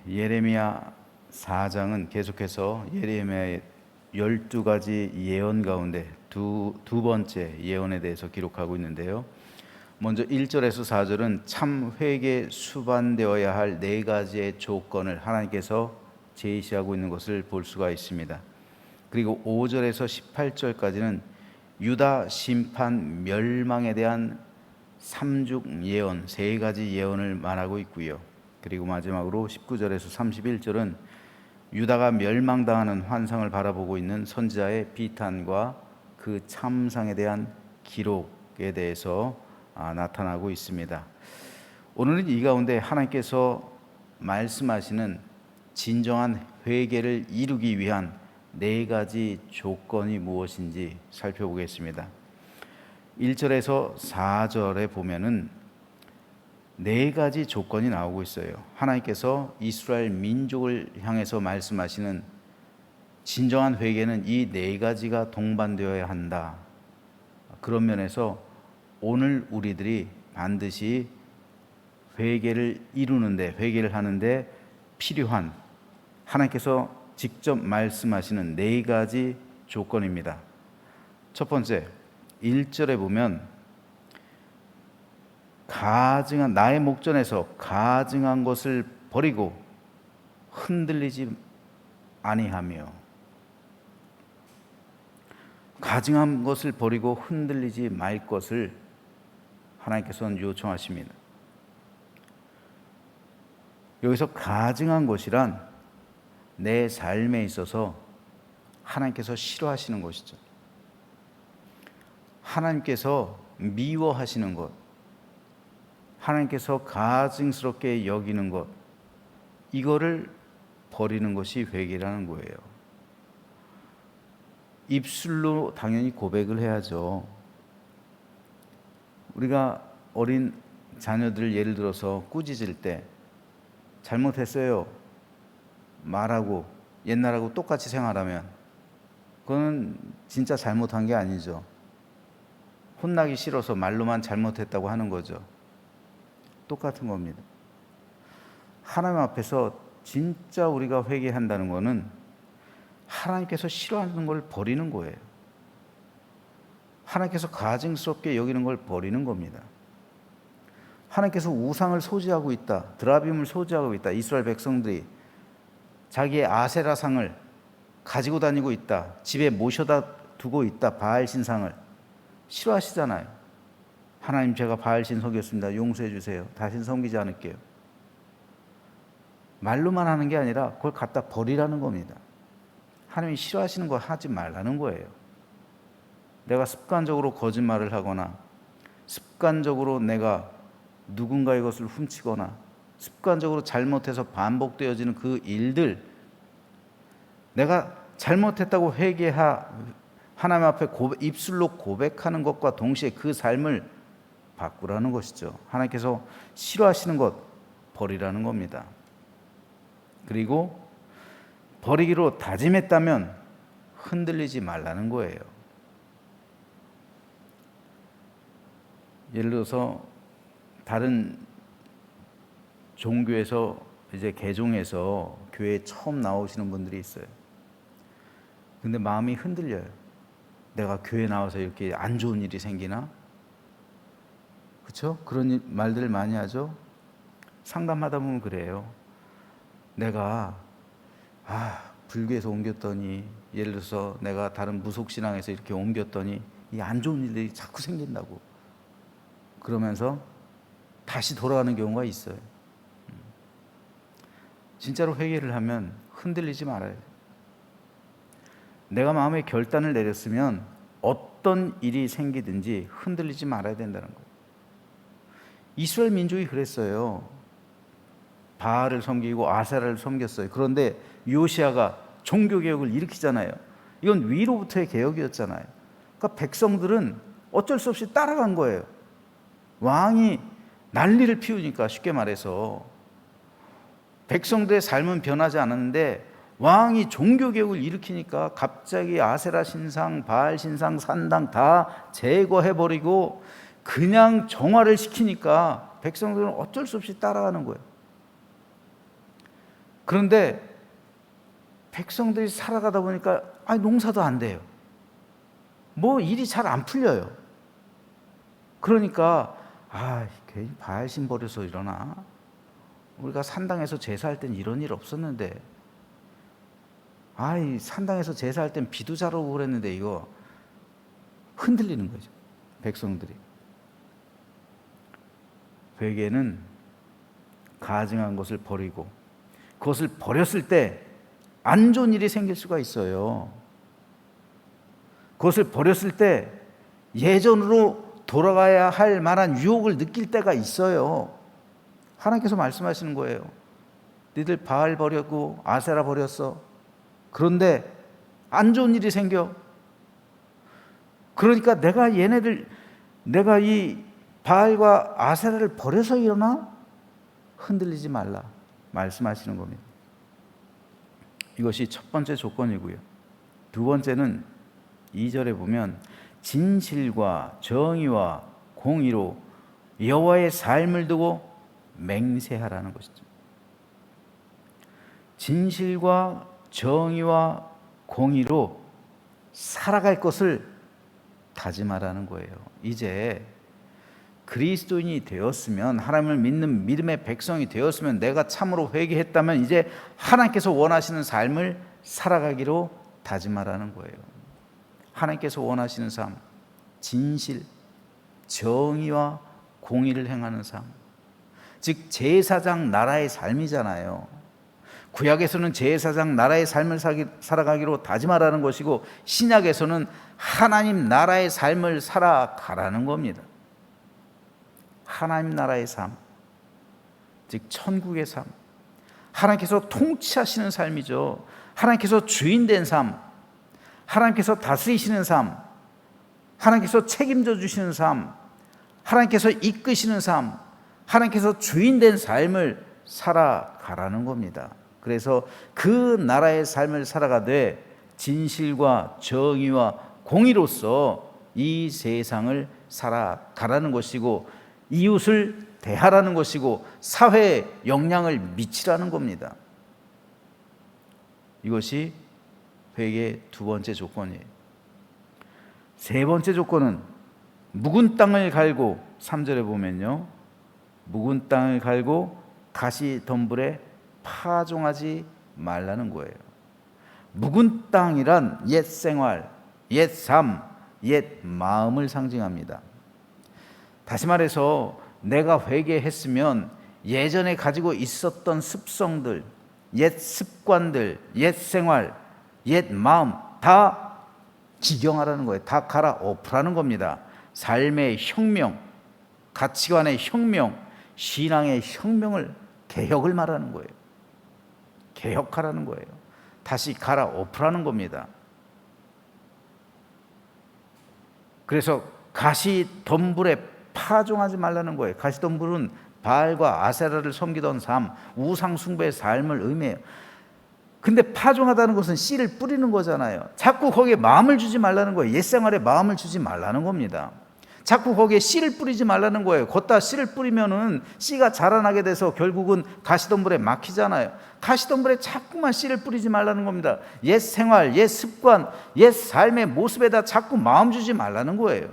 예레미야 4장은 계속해서 예레미야의 12가지 예언 가운데 두 번째 예언에 대해서 기록하고 있는데요. 먼저 1절에서 4절은 참 회개 수반되어야 할 4가지의 조건을 하나님께서 제시하고 있는 것을 볼 수가 있습니다. 그리고 5절에서 18절까지는 유다 심판 멸망에 대한 3중 예언, 3가지 예언을 말하고 있고요. 그리고 마지막으로 19절에서 31절은 유다가 멸망당하는 환상을 바라보고 있는 선지자의 비탄과 그 참상에 대한 기록에 대해서 나타나고 있습니다. 오늘은 이 가운데 하나님께서 말씀하시는 진정한 회개를 이루기 위한 4가지 조건이 무엇인지 살펴보겠습니다. 1절에서 4절에 보면은 4가지 조건이 나오고 있어요. 하나님께서 이스라엘 민족을 향해서 말씀하시는 진정한 회개는 이 4가지가 동반되어야 한다. 그런 면에서 오늘 우리들이 반드시 회개를 이루는데, 회개를 하는데 필요한 하나님께서 직접 말씀하시는 4가지 조건입니다. 첫 번째, 1절에 보면 가증한 나의 목전에서 가증한 것을 버리고 흔들리지 아니하며, 가증한 것을 버리고 흔들리지 말 것을 하나님께서는 요청하십니다. 여기서 가증한 것이란 내 삶에 있어서 하나님께서 싫어하시는 것이죠. 하나님께서 미워하시는 것, 하나님께서 가증스럽게 여기는 것, 이거를 버리는 것이 회개라는 거예요. 입술로 당연히 고백을 해야죠. 우리가 어린 자녀들 예를 들어서 꾸짖을 때 잘못했어요 말하고 옛날하고 똑같이 생활하면 그건 진짜 잘못한 게 아니죠. 혼나기 싫어서 말로만 잘못했다고 하는 거죠. 똑같은 겁니다. 하나님 앞에서 진짜 우리가 회개한다는 것은 하나님께서 싫어하는 걸 버리는 거예요. 하나님께서 가증스럽게 여기는 걸 버리는 겁니다. 하나님께서 우상을 소지하고 있다, 드라빔을 소지하고 있다, 이스라엘 백성들이 자기의 아세라상을 가지고 다니고 있다, 집에 모셔다 두고 있다, 바알 신상을 싫어하시잖아요. 하나님, 제가 바알 신 섬겼습니다, 용서해 주세요, 다시는 섬기지 않을게요. 말로만 하는 게 아니라 그걸 갖다 버리라는 겁니다. 하나님이 싫어하시는 거 하지 말라는 거예요. 내가 습관적으로 거짓말을 하거나, 습관적으로 내가 누군가의 것을 훔치거나, 습관적으로 잘못해서 반복되어지는 그 일들, 내가 잘못했다고 하나님 앞에 입술로 고백하는 것과 동시에 그 삶을 바꾸라는 것이죠. 하나님께서 싫어하시는 것 버리라는 겁니다. 그리고 버리기로 다짐했다면 흔들리지 말라는 거예요. 예를 들어서 다른 종교에서 이제 개종해서 교회에 처음 나오시는 분들이 있어요. 근데 마음이 흔들려요. 내가 교회 나와서 이렇게 안 좋은 일이 생기나? 그렇죠? 그런 말들을 많이 하죠. 상담하다 보면 그래요. 내가 불교에서 옮겼더니, 예를 들어서 내가 다른 무속신앙에서 이렇게 옮겼더니 이 안 좋은 일들이 자꾸 생긴다고. 그러면서 다시 돌아가는 경우가 있어요. 진짜로 회개를 하면 흔들리지 말아야 돼요. 내가 마음에 결단을 내렸으면 어떤 일이 생기든지 흔들리지 말아야 된다는 거예요. 이스라엘 민족이 그랬어요. 바알을 섬기고 아세라를 섬겼어요. 그런데 요시아가 종교개혁을 일으키잖아요. 이건 위로부터의 개혁이었잖아요. 그러니까 백성들은 어쩔 수 없이 따라간 거예요. 왕이 난리를 피우니까, 쉽게 말해서 백성들의 삶은 변하지 않았는데 왕이 종교개혁을 일으키니까 갑자기 아세라 신상, 바알 신상, 산당 다 제거해버리고 그냥 정화를 시키니까 백성들은 어쩔 수 없이 따라가는 거예요. 그런데 백성들이 살아가다 보니까 농사도 안 돼요. 뭐 일이 잘 안 풀려요. 그러니까 괜히 바알 신 버려서 이러나? 우리가 산당에서 제사할 땐 이런 일 없었는데, 산당에서 제사할 땐 비도 잘 오고 그랬는데, 이거 흔들리는 거죠, 백성들이. 회개는 가증한 것을 버리고, 그것을 버렸을 때 안 좋은 일이 생길 수가 있어요. 그것을 버렸을 때 예전으로 돌아가야 할 만한 유혹을 느낄 때가 있어요. 하나님께서 말씀하시는 거예요. 너희들 바알 버렸고 아세라 버렸어. 그런데 안 좋은 일이 생겨. 그러니까 내가 이 바알과 아세라를 버려서 일어나? 흔들리지 말라 말씀하시는 겁니다. 이것이 첫 번째 조건이고요. 두 번째는 2절에 보면 진실과 정의와 공의로 여호와의 삶을 두고 맹세하라는 것이죠. 진실과 정의와 공의로 살아갈 것을 다짐하라는 거예요. 이제 그리스도인이 되었으면, 하나님을 믿는 믿음의 백성이 되었으면, 내가 참으로 회개했다면 이제 하나님께서 원하시는 삶을 살아가기로 다짐하라는 거예요. 하나님께서 원하시는 삶, 진실, 정의와 공의를 행하는 삶, 즉 제사장 나라의 삶이잖아요. 구약에서는 제사장 나라의 삶을 살아가기로 다짐하라는 것이고, 신약에서는 하나님 나라의 삶을 살아가라는 겁니다. 하나님 나라의 삶, 즉 천국의 삶, 하나님께서 통치하시는 삶이죠. 하나님께서 주인된 삶, 하나님께서 다스리시는 삶, 하나님께서 책임져 주시는 삶, 하나님께서 이끄시는 삶, 하나님께서 주인된 삶을 살아가라는 겁니다. 그래서 그 나라의 삶을 살아가되 진실과 정의와 공의로서 이 세상을 살아가라는 것이고, 이웃을 대하라는 것이고, 사회에 영향을 미치라는 겁니다. 이것이 회개의 두 번째 조건이에요. 세 번째 조건은 묵은 땅을 갈고, 3절에 보면요, 묵은 땅을 갈고 가시덤불에 파종하지 말라는 거예요. 묵은 땅이란 옛 생활, 옛 삶, 옛 마음을 상징합니다. 다시 말해서 내가 회개했으면 예전에 가지고 있었던 습성들, 옛 습관들, 옛 생활, 옛 마음 다 지경하라는 거예요. 다 갈아엎으라는 겁니다. 삶의 혁명, 가치관의 혁명, 신앙의 혁명을, 개혁을 말하는 거예요. 개혁하라는 거예요. 다시 갈아엎으라는 겁니다. 그래서 가시덤불에 파종하지 말라는 거예요. 가시덤불은 바알과 아세라를 섬기던 삶, 우상 숭배의 삶을 의미해요. 근데 파종하다는 것은 씨를 뿌리는 거잖아요. 자꾸 거기에 마음을 주지 말라는 거예요. 옛생활에 마음을 주지 말라는 겁니다. 자꾸 거기에 씨를 뿌리지 말라는 거예요. 걷다 씨를 뿌리면은 씨가 자라나게 돼서 결국은 가시덤불에 막히잖아요. 가시덤불에 자꾸만 씨를 뿌리지 말라는 겁니다. 옛 생활, 옛 습관, 옛 삶의 모습에다 자꾸 마음 주지 말라는 거예요.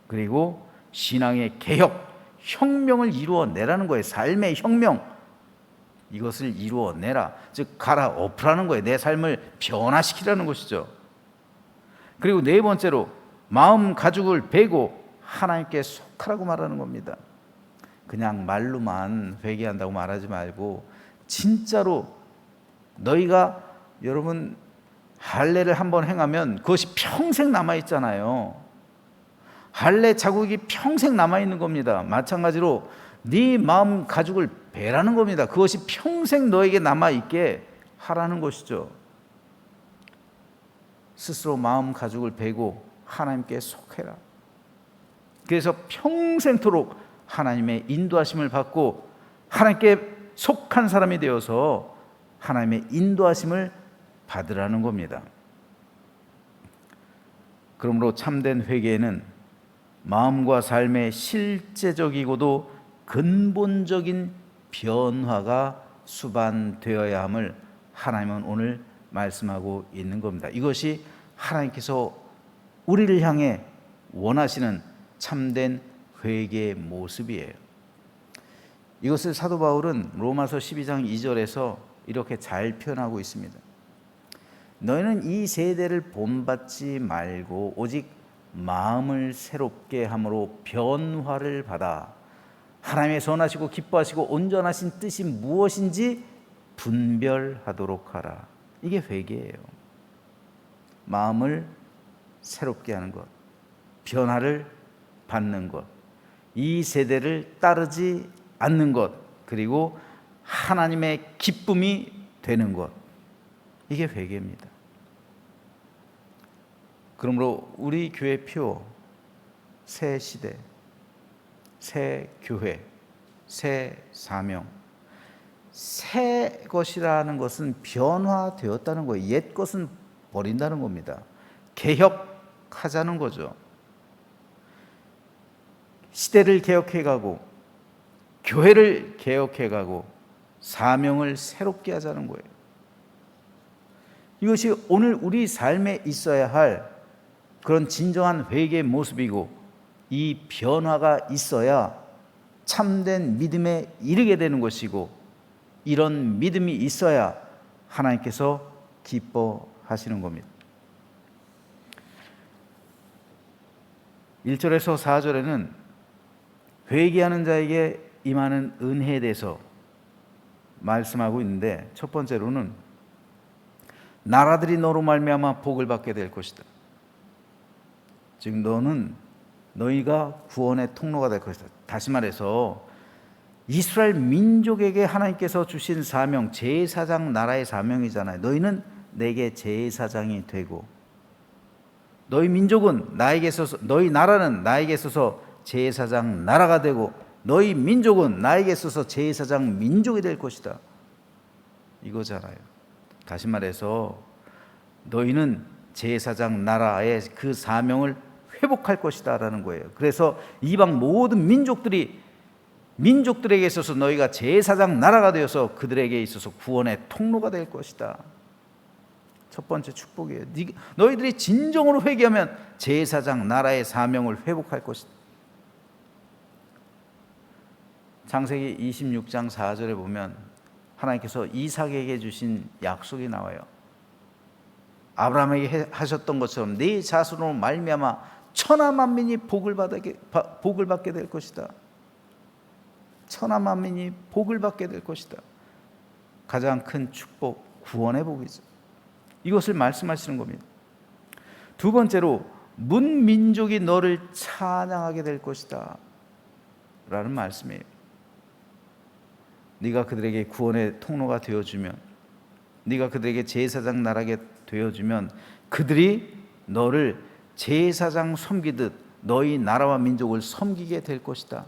그리고 신앙의 개혁, 혁명을 이루어내라는 거예요. 삶의 혁명, 이것을 이루어내라. 즉 갈아엎으라는 거예요. 내 삶을 변화시키라는 것이죠. 그리고 네 번째로 마음 가죽을 베고 하나님께 속하라고 말하는 겁니다. 그냥 말로만 회개한다고 말하지 말고, 진짜로 너희가, 여러분 할례를 한번 행하면 그것이 평생 남아있잖아요. 할례 자국이 평생 남아있는 겁니다. 마찬가지로 네 마음 가죽을 베라는 겁니다. 그것이 평생 너에게 남아있게 하라는 것이죠. 스스로 마음 가죽을 베고 하나님께 속해라. 그래서 평생토록 하나님의 인도하심을 받고 하나님께 속한 사람이 되어서 하나님의 인도하심을 받으라는 겁니다. 그러므로 참된 회개에는 마음과 삶의 실제적이고도 근본적인 변화가 수반되어야 함을 하나님은 오늘 말씀하고 있는 겁니다. 이것이 하나님께서 우리를 향해 원하시는 참된 회개의 모습이에요. 이것을 사도 바울은 로마서 12장 2절에서 이렇게 잘 표현하고 있습니다. 너희는 이 세대를 본받지 말고 오직 마음을 새롭게 함으로 변화를 받아 하나님의 선하시고 기뻐하시고 온전하신 뜻이 무엇인지 분별하도록 하라. 이게 회개예요. 마음을 새롭게 하는 것, 변화를 받는 것, 이 세대를 따르지 않는 것, 그리고 하나님의 기쁨이 되는 것, 이게 회개입니다. 그러므로 우리 교회 표, 새 시대, 새 교회, 새 사명, 새 것이라는 것은 변화되었다는 거예요. 옛 것은 버린다는 겁니다. 개혁하자는 거죠. 시대를 개혁해가고 교회를 개혁해가고 사명을 새롭게 하자는 거예요. 이것이 오늘 우리 삶에 있어야 할 그런 진정한 회개의 모습이고, 이 변화가 있어야 참된 믿음에 이르게 되는 것이고, 이런 믿음이 있어야 하나님께서 기뻐하시는 겁니다. 1절에서 4절에는 회개하는 자에게 임하는 은혜에 대해서 말씀하고 있는데, 첫 번째로는 나라들이 너로 말미암아 복을 받게 될 것이다. 즉 너희가 구원의 통로가 될 것이다. 다시 말해서 이스라엘 민족에게 하나님께서 주신 사명, 제사장 나라의 사명이잖아요. 너희는 내게 제사장이 되고, 너희 민족은 나에게 있어서, 너희 나라는 나에게 있어서 제사장 나라가 되고, 너희 민족은 나에게 있어서 제사장 민족이 될 것이다. 이거잖아요. 다시 말해서 너희는 제사장 나라의 그 사명을 회복할 것이다 라는 거예요. 그래서 이방 모든 민족들에게 있어서 너희가 제사장 나라가 되어서 그들에게 있어서 구원의 통로가 될 것이다. 첫 번째 축복이에요. 너희들이 진정으로 회개하면 제사장 나라의 사명을 회복할 것이다. 창세기 26장 4절에 보면 하나님께서 이삭에게 주신 약속이 나와요. 아브라함에게 하셨던 것처럼 네 자손으로 말미암아 천하 만민이 복을 받게 될 것이다. 천하 만민이 복을 받게 될 것이다. 가장 큰 축복, 구원의 복이죠. 이것을 말씀하시는 겁니다. 두 번째로 문민족이 너를 찬양하게 될 것이다 라는 말씀이에요. 네가 그들에게 구원의 통로가 되어주면, 네가 그들에게 제사장 나라게 되어주면 그들이 너를 제사장 섬기듯 너희 나라와 민족을 섬기게 될 것이다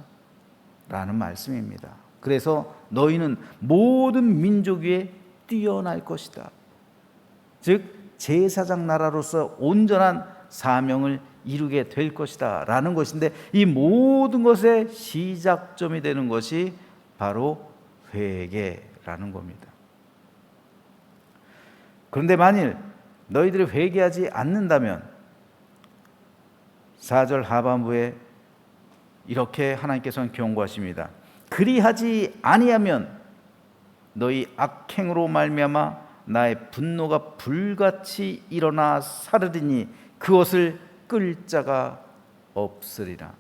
라는 말씀입니다. 그래서 너희는 모든 민족 위에 뛰어날 것이다. 즉 제사장 나라로서 온전한 사명을 이루게 될 것이다 라는 것인데, 이 모든 것의 시작점이 되는 것이 바로 회개라는 겁니다. 그런데 만일 너희들이 회개하지 않는다면 4절 하반부에 이렇게 하나님께서는 경고하십니다. 그리하지 아니하면 너희 악행으로 말미암아 나의 분노가 불같이 일어나 사르리니 그것을 끌 자가 없으리라.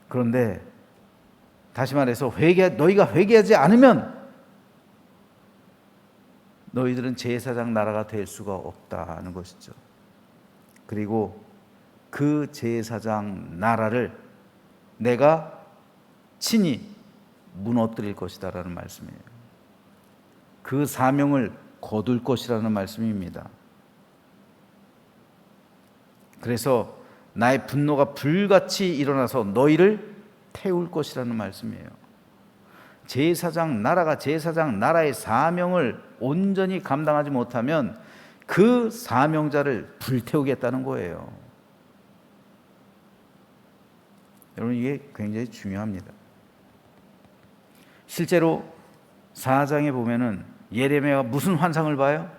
그런데 다시 말해서 너희가 회개하지 않으면 너희들은 제사장 나라가 될 수가 없다는 것이죠. 그리고 그 제사장 나라를 내가 친히 무너뜨릴 것이다라는 말씀이에요. 그 사명을 거둘 것이라는 말씀입니다. 그래서 나의 분노가 불같이 일어나서 너희를 태울 것이라는 말씀이에요. 제사장 나라의 사명을 온전히 감당하지 못하면 그 사명자를 불태우겠다는 거예요. 여러분, 이게 굉장히 중요합니다. 실제로 4장에 보면은 예레미야가 무슨 환상을 봐요?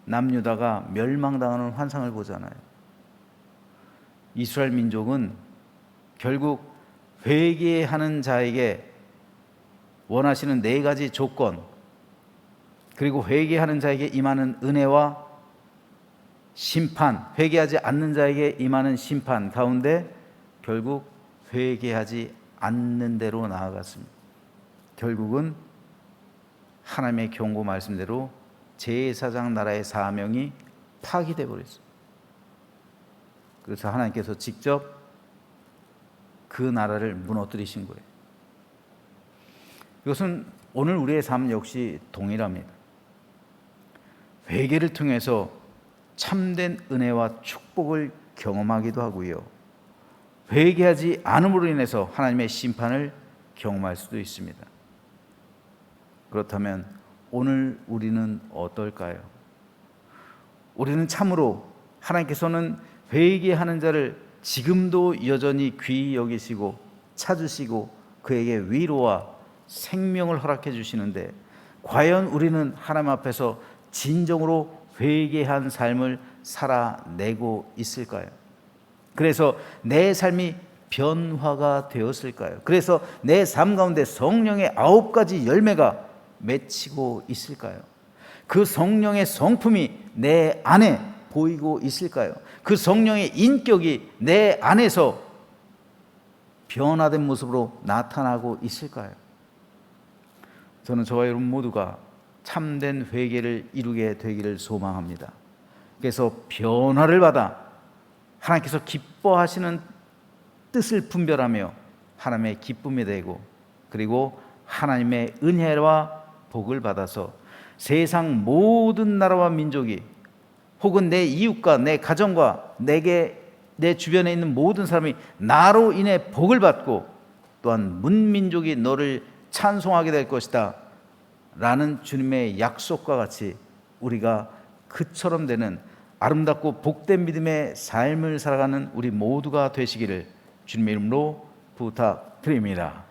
남유다가 멸망당하는 환상을 보잖아요. 이스라엘 민족은 결국 회개하는 자에게 원하시는 4가지 조건, 그리고 회개하는 자에게 임하는 은혜와 심판, 회개하지 않는 자에게 임하는 심판 가운데 결국 회개하지 않는 대로 나아갔습니다. 결국은 하나님의 경고 말씀대로 제4장 나라의 사명이 파기돼 버렸어요. 그래서 하나님께서 직접 그 나라를 무너뜨리신 거예요. 이것은 오늘 우리의 삶 역시 동일합니다. 회개를 통해서 참된 은혜와 축복을 경험하기도 하고요, 회개하지 않음으로 인해서 하나님의 심판을 경험할 수도 있습니다. 그렇다면 오늘 우리는 어떨까요? 우리는 참으로 하나님께서는 회개하는 자를 지금도 여전히 귀히 여기시고 찾으시고 그에게 위로와 생명을 허락해 주시는데, 과연 우리는 하나님 앞에서 진정으로 회개한 삶을 살아내고 있을까요? 그래서 내 삶이 변화가 되었을까요? 그래서 내 삶 가운데 성령의 9가지 열매가 맺히고 있을까요? 그 성령의 성품이 내 안에 보이고 있을까요? 그 성령의 인격이 내 안에서 변화된 모습으로 나타나고 있을까요? 저는 저와 여러분 모두가 참된 회개를 이루게 되기를 소망합니다. 그래서 변화를 받아 하나님께서 기뻐하시는 뜻을 분별하며 하나님의 기쁨이 되고, 그리고 하나님의 은혜와 복을 받아서 세상 모든 나라와 민족이, 혹은 내 이웃과 내 가정과 내 주변에 있는 모든 사람이 나로 인해 복을 받고, 또한 문민족이 너를 찬송하게 될 것이다 라는 주님의 약속과 같이 우리가 그처럼 되는 아름답고 복된 믿음의 삶을 살아가는 우리 모두가 되시기를 주님의 이름으로 부탁드립니다.